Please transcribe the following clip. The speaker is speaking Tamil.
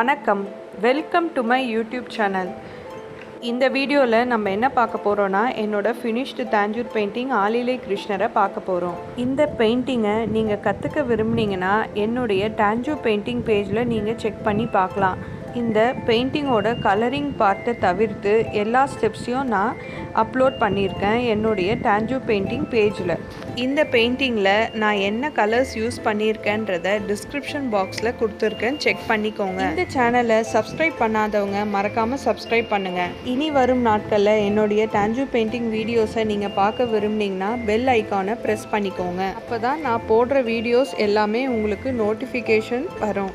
வணக்கம், welcome to my YouTube channel. இந்த வீடியோவில் நம்ம என்ன பார்க்க போகிறோன்னா, என்னோடய ஃபினிஷ்டு தாஞ்சூர் பெயிண்டிங் ஆலிலை கிருஷ்ணரை பார்க்க போகிறோம். இந்த பெயிண்டிங்கை நீங்கள் கற்றுக்க விரும்புனீங்கன்னா என்னுடைய தாஞ்சூர் பெயிண்டிங் பேஜில் நீங்கள் செக் பண்ணி பார்க்கலாம். இந்த பெயிண்டிங்கோட கலரிங் பார்ட்டை தவிர்த்து எல்லா ஸ்டெப்ஸையும் நான் அப்லோட் பண்ணியிருக்கேன் என்னுடைய தாஞ்சூர் பெயிண்டிங் பேஜில். இந்த பெயிண்டிங்கில் நான் என்ன கலர்ஸ் யூஸ் பண்ணியிருக்கேன்றதை டிஸ்கிரிப்ஷன் பாக்ஸில் கொடுத்துருக்கேன், செக் பண்ணிக்கோங்க. இந்த சேனலை சப்ஸ்கிரைப் பண்ணாதவங்க மறக்காமல் சப்ஸ்கிரைப் பண்ணுங்கள். இனி வரும் நாட்களில் என்னுடைய தாஞ்சூர் பெயிண்டிங் வீடியோஸை நீங்கள் பார்க்க விரும்புனீங்கன்னா பெல் ஐக்கானை ப்ரெஸ் பண்ணிக்கோங்க. அப்போ தான் நான் போடுற வீடியோஸ் எல்லாமே உங்களுக்கு நோட்டிஃபிகேஷன் வரும்.